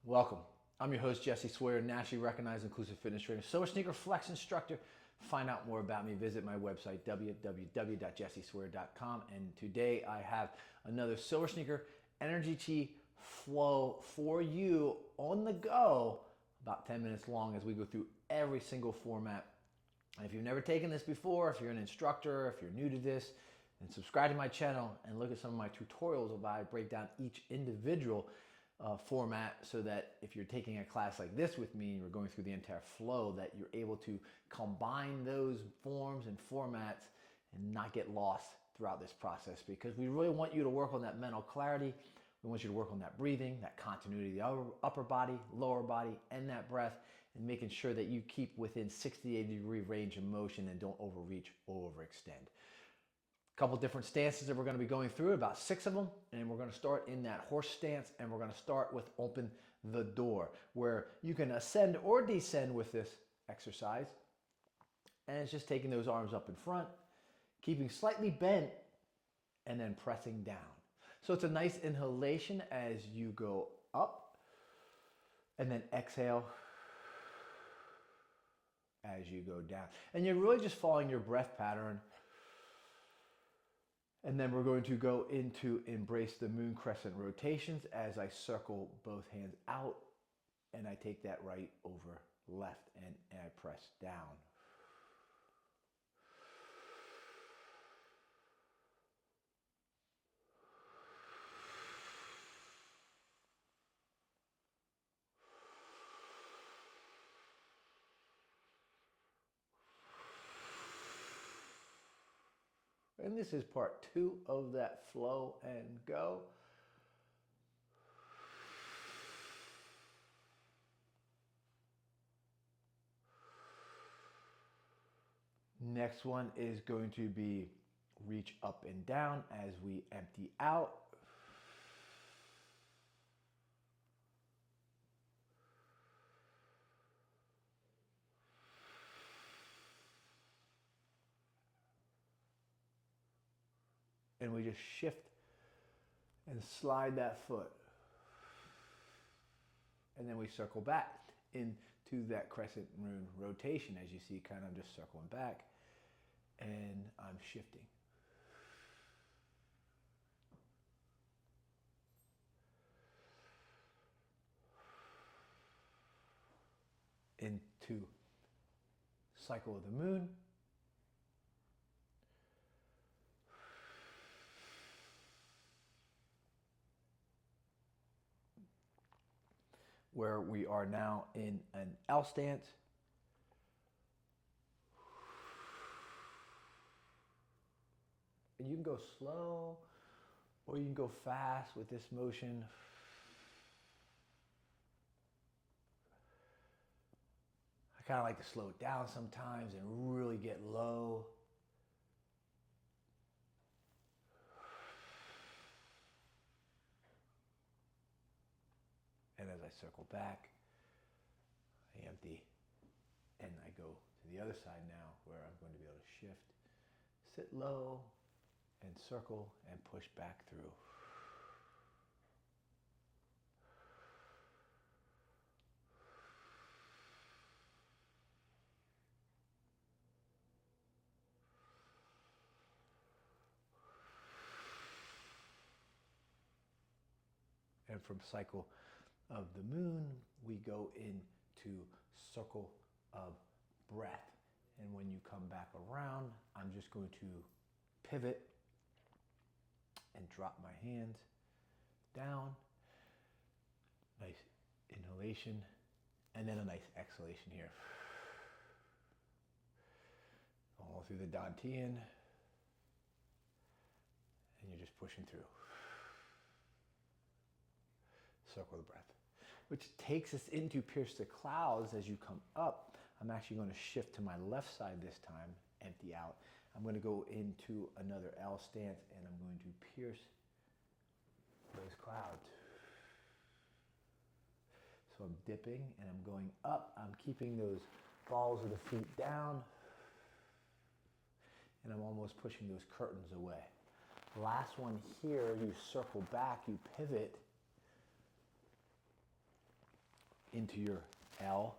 Welcome. I'm your host, Jesse Sawyer, nationally recognized inclusive fitness trainer, SilverSneaker Flex instructor. Find out more about me, visit my website, www.jessesawyer.com. And today I have another SilverSneaker Enerchi flow for you on the go, about 10 minutes long as we go through every single format. And if you've never taken this before, if you're an instructor, if you're new to this, then subscribe to my channel and look at some of my tutorials where I break down each individual format, so that if you're taking a class like this with me and you're going through the entire flow, that you're able to combine those forms and formats and not get lost throughout this process, because we really want you to work on that mental clarity. We want you to work on that breathing, that continuity of the upper body, lower body, and that breath, and making sure that you keep within 60 to 80 degree range of motion and don't overreach or overextend. Couple different stances that we're going to be going through, about 6 of them, and we're going to start in that horse stance, and we're going to start with open the door, where you can ascend or descend with this exercise, and it's just taking those arms up in front, keeping slightly bent, and then pressing down. So it's a nice inhalation as you go up, and then exhale as you go down, and you're really just following your breath pattern. And then we're going to go into embrace the moon crescent rotations as I circle both hands out and I take that right over left and I press down. And this is part 2 of that flow and go. Next one is going to be reach up and down as we empty out. And we just shift and slide that foot. And then we circle back into that crescent moon rotation. As you see, kind of just circling back. And I'm shifting. Into cycle of the moon. Where we are now in an L stance. And you can go slow or you can go fast with this motion. I kind of like to slow it down sometimes and really get low. And as I circle back, I empty and I go to the other side now, where I'm going to be able to shift, sit low and circle and push back through. And from cycle of the moon, we go into circle of breath. And when you come back around, I'm just going to pivot and drop my hands down. Nice inhalation, and then a nice exhalation here. All through the Dantian, and you're just pushing through. Circle the breath, which takes us into pierce the clouds. As you come up, I'm actually going to shift to my left side this time, empty out. I'm going to go into another L stance and I'm going to pierce those clouds. So I'm dipping and I'm going up. I'm keeping those balls of the feet down and I'm almost pushing those curtains away. Last one here, you circle back, you pivot, into your L.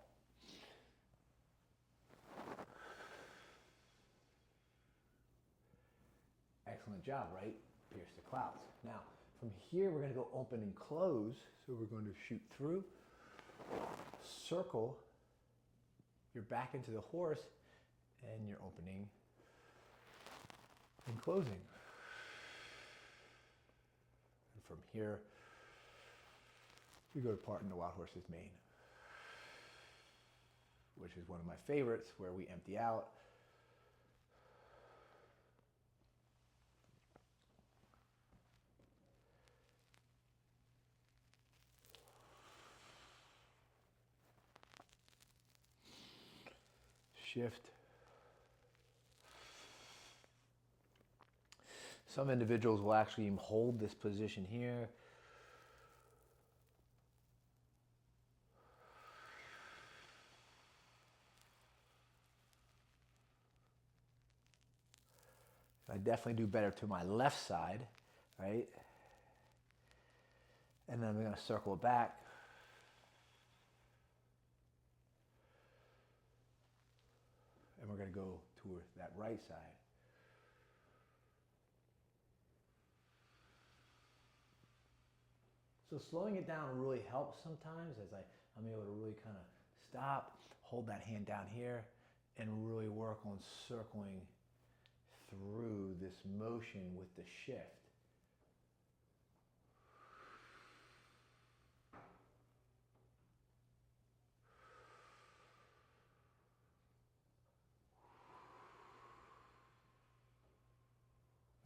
Excellent job, right? Pierce the clouds. Now, from here, we're going to go open and close. So we're going to shoot through, circle your back into the horse, and you're opening and closing. And from here, we go to parting the wild horse's mane, which is one of my favorites, where we empty out. Shift. Some individuals will actually hold this position here. I definitely do better to my left side, right? And then I'm going to circle it back. And we're going to go to that right side. So slowing it down really helps sometimes, as I'm able to really kind of stop, hold that hand down here, and really work on circling through this motion with the shift.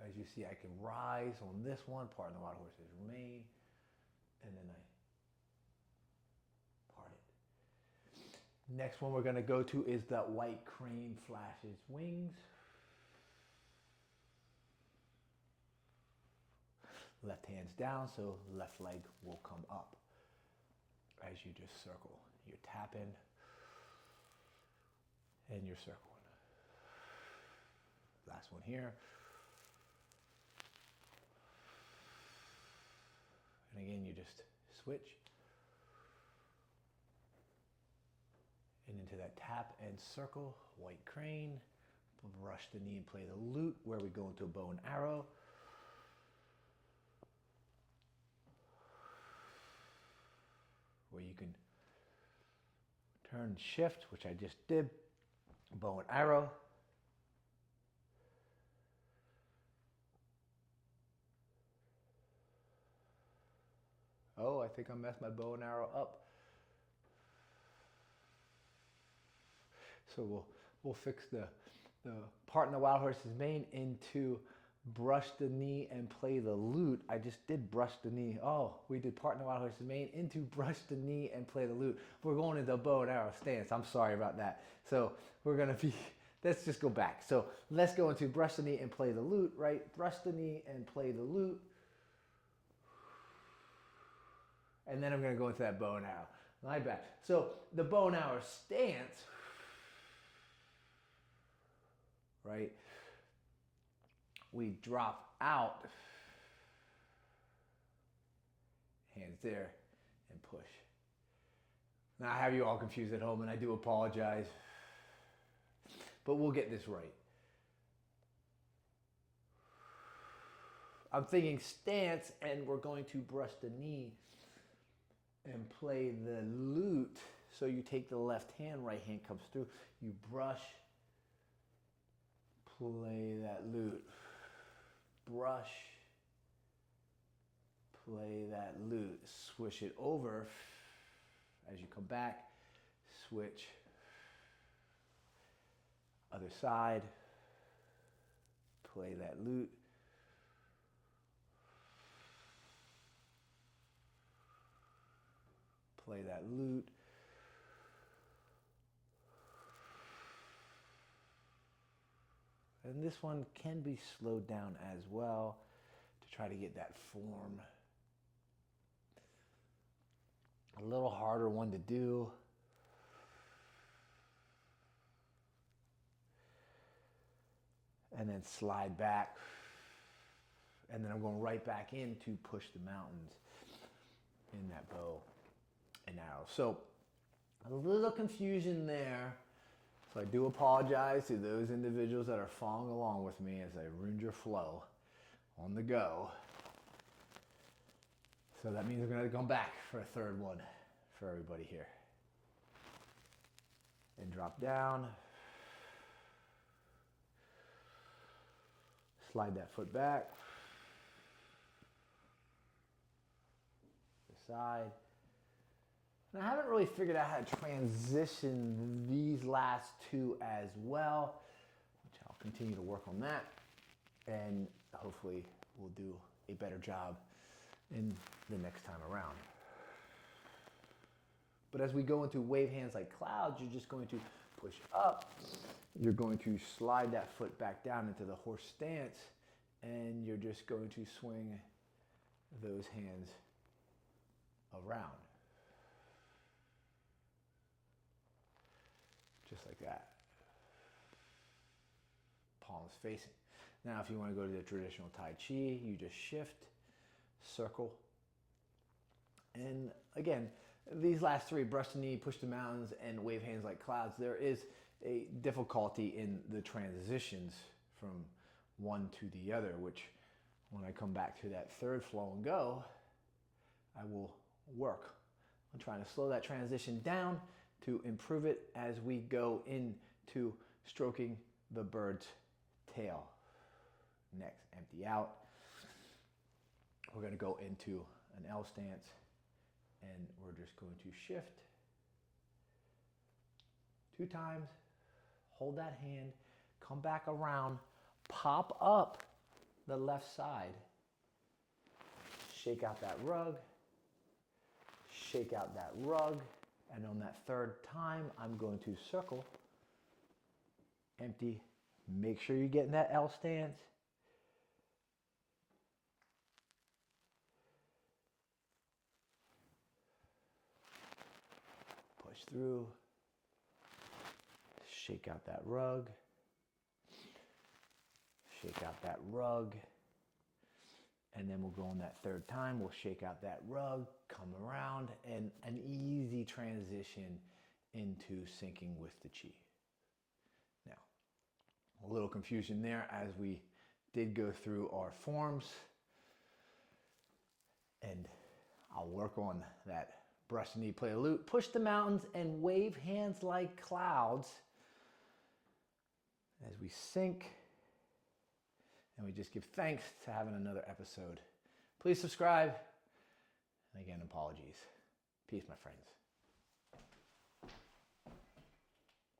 As you see, I can rise on this one, pardon the wild horse's mane, and then I part it. Next one we're going to go to is the white crane flashes wings. Left hand's down, so left leg will come up as you just circle. You're tapping and you're circling. Last one here. And again, you just switch and into that tap and circle, white crane, brush the knee and play the lute, where we go into a bow and arrow. Where you can turn and shift, which I just did, bow and arrow. Oh, I think I messed my bow and arrow up. So we'll fix the part in the wild horse's mane into brush the knee and play the lute. I just did brush the knee. Oh, we did part in the wild horse's mane into brush the knee and play the lute. We're going into the bow and arrow stance. I'm sorry about that. So we're going to be, let's just go back. So let's go into brush the knee and play the lute, right? Brush the knee and play the lute. And then I'm going to go into that bow and arrow. My bad. So the bow and arrow stance, right? We drop out, hands there, and push. Now I have you all confused at home, and I do apologize, but we'll get this right. I'm thinking stance, and we're going to brush the knee and play the lute. So you take the left hand, right hand comes through, you brush, play that lute. Brush, play that lute, swish it over as you come back, switch, other side, play that lute, play that lute, and this one can be slowed down as well to try to get that form. A little harder one to do. And then slide back. And then I'm going right back in to push the mountains in that bow and arrow. So A little confusion there. So I do apologize to those individuals that are following along with me as I ruined your flow on the go. So that means we're going to come back for a third one for everybody here. And drop down. Slide that foot back. The side. And I haven't really figured out how to transition these last two as well, which I'll continue to work on that. And hopefully we'll do a better job in the next time around. But as we go into wave hands like clouds, you're just going to push up. You're going to slide that foot back down into the horse stance, and you're just going to swing those hands around. Just like that. Palms facing. Now if you want to go to the traditional Tai Chi, you just shift, circle. And again, these last three, brush the knee, push the mountains, and wave hands like clouds, there is a difficulty in the transitions from one to the other, which when I come back to that third flow and go, I will work on trying to slow that transition down to improve it as we go into stroking the bird's tail. Next, empty out. We're going to go into an L stance, and we're just going to shift 2 times, hold that hand, come back around, pop up the left side, shake out that rug, shake out that rug, and on that third time, I'm going to circle, empty, make sure you get in that L stance. Push through, shake out that rug, shake out that rug, and then we'll go on that third time, we'll shake out that rug, come around, and an easy transition into syncing with the chi. Now, a little confusion there as we did go through our forms, and I'll work on that brush the knee, play a lute, push the mountains, and wave hands like clouds as we sync. And we just give thanks to having another episode. Please subscribe. And again, apologies. Peace, my friends.